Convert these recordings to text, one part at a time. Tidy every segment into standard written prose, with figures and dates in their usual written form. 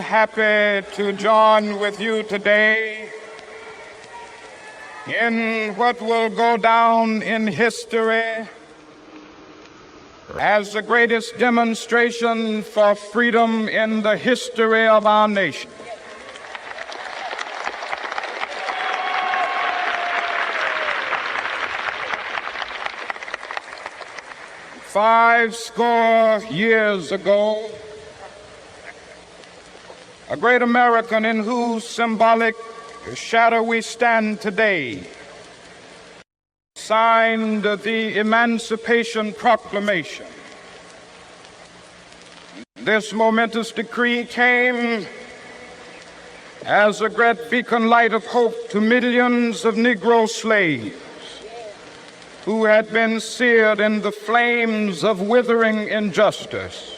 happy to join with you today in what will go down in history as the greatest demonstration for freedom in the history of our nation. Five score years ago, a great American in whose symbolic shadow we stand today signed the Emancipation Proclamation. This momentous decree came as a great beacon light of hope to millions of Negro slaves who had been seared in the flames of withering injustice.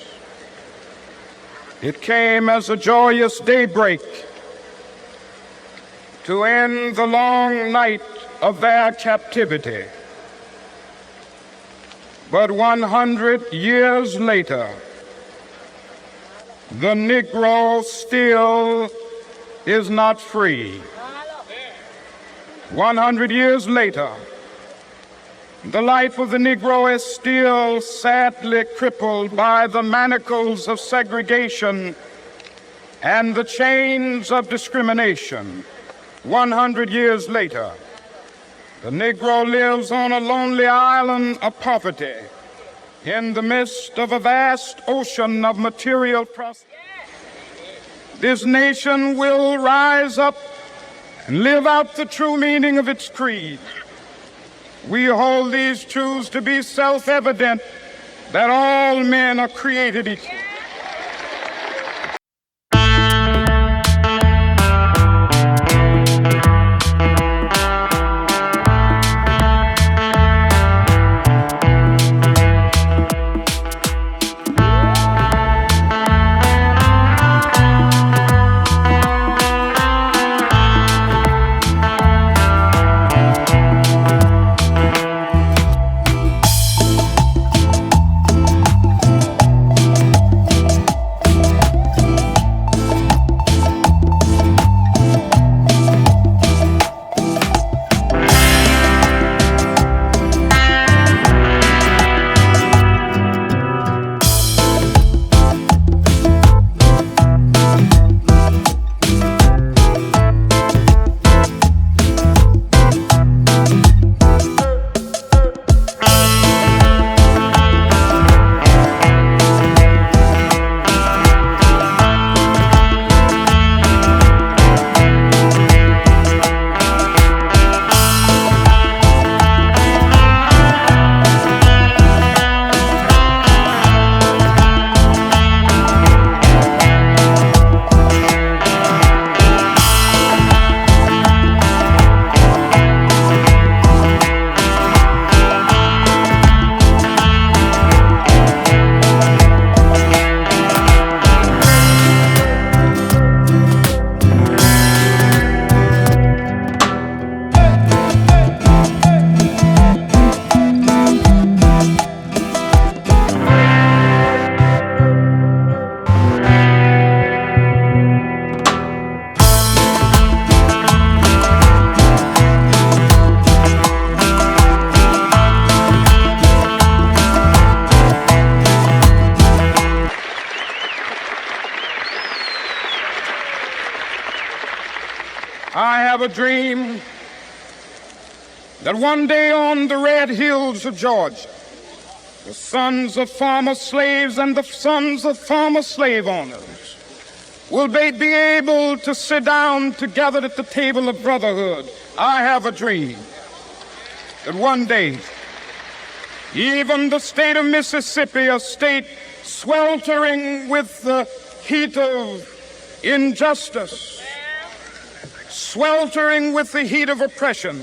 It came as a joyous daybreak to end the long night of their captivity. But 100 years later, the Negro still is not free. 100 years later, the life of the Negro is still sadly crippled by the manacles of segregation and the chains of discrimination. 100 years later, the Negro lives on a lonely island of poverty in the midst of a vast ocean of material prosperity. This nation will rise up and live out the true meaning of its creed. We hold these truths to be self-evident, that all men are created equal. I have a dream that one day on the red hills of Georgia, the sons of former slaves and the sons of former slave owners will be able to sit down together at the table of brotherhood. I have a dream that one day, even the state of Mississippi, a state sweltering with the heat of injustice, sweltering with the heat of oppression,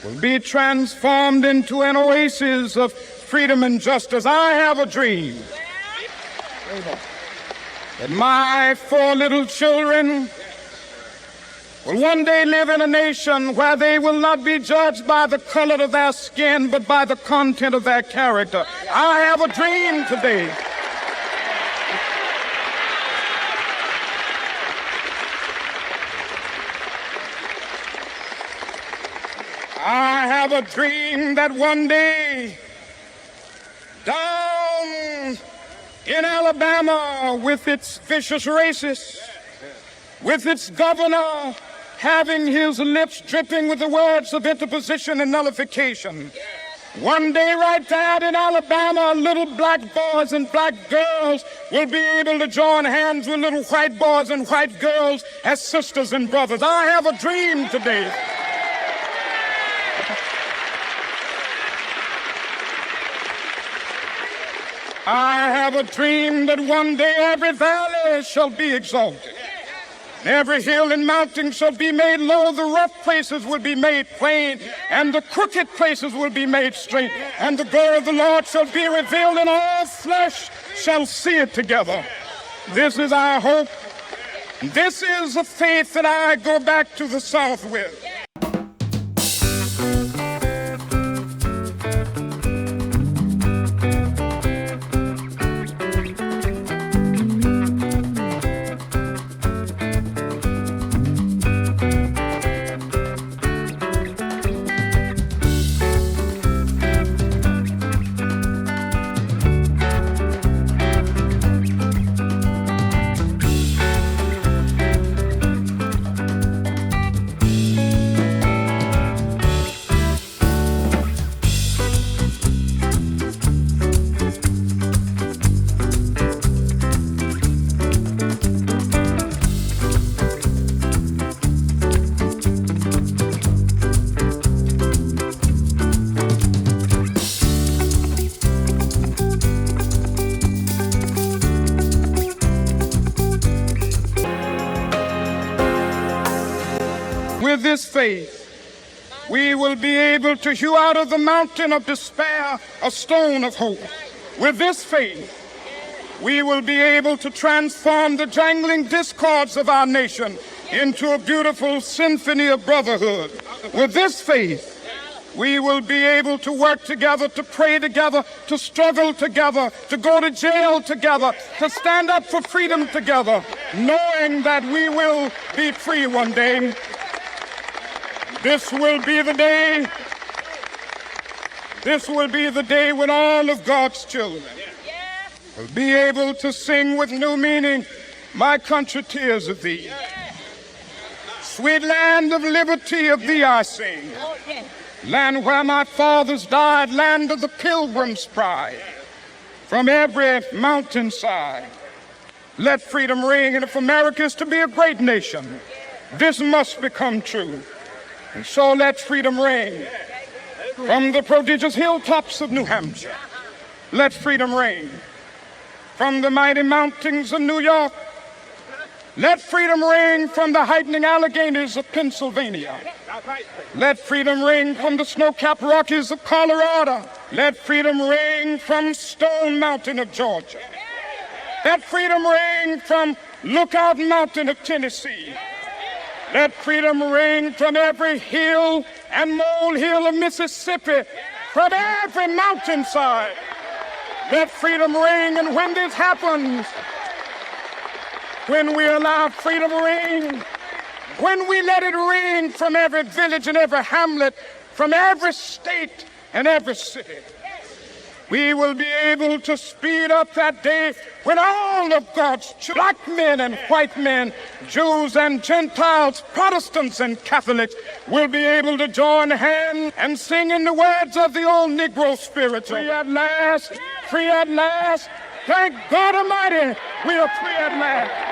will be transformed into an oasis of freedom and justice. I have a dream that my 4 little children will one day live in a nation where they will not be judged by the color of their skin, but by the content of their character. I have a dream today I have a dream that one day, down in Alabama, with its vicious racists, with its governor having his lips dripping with the words of interposition and nullification, one day right there in Alabama, little black boys and black girls will be able to join hands with little white boys and white girls as sisters and brothers. I have a dream today. I have a dream that one day every valley shall be exalted. Every hill and mountain shall be made low, the rough places will be made plain, and the crooked places will be made straight, and the glory of the Lord shall be revealed, and all flesh shall see it together. This is our hope. This is the faith that I go back to the South with. With this faith, we will be able to hew out of the mountain of despair a stone of hope. With this faith, we will be able to transform the jangling discords of our nation into a beautiful symphony of brotherhood. With this faith, we will be able to work together, to pray together, to struggle together, to go to jail together, to stand up for freedom together, knowing that we will be free one day. This will be the day when all of God's children will be able to sing with new meaning, "My country, tears of thee. Sweet land of liberty, of thee I sing. Land where my fathers died, land of the pilgrim's pride. From every mountainside, let freedom ring. And if America is to be a great nation, this must become true. And so let freedom ring from the prodigious hilltops of New Hampshire. Let freedom ring from the mighty mountains of New York. Let freedom ring from the heightening Alleghenies of Pennsylvania. Let freedom ring from the snow-capped Rockies of Colorado. Let freedom ring from Stone Mountain of Georgia. Let freedom ring from Lookout Mountain of Tennessee. Let freedom ring from every hill and molehill of Mississippi, from every mountainside. Let freedom ring, and when this happens, when we allow freedom to ring, when we let it ring from every village and every hamlet, from every state and every city, we will be able to speed up that day when all of God's children, black men and white men, Jews and Gentiles, Protestants and Catholics, will be able to join hands and sing in the words of the old Negro spiritual. Free at last, free at last. Thank God Almighty, we are free at last.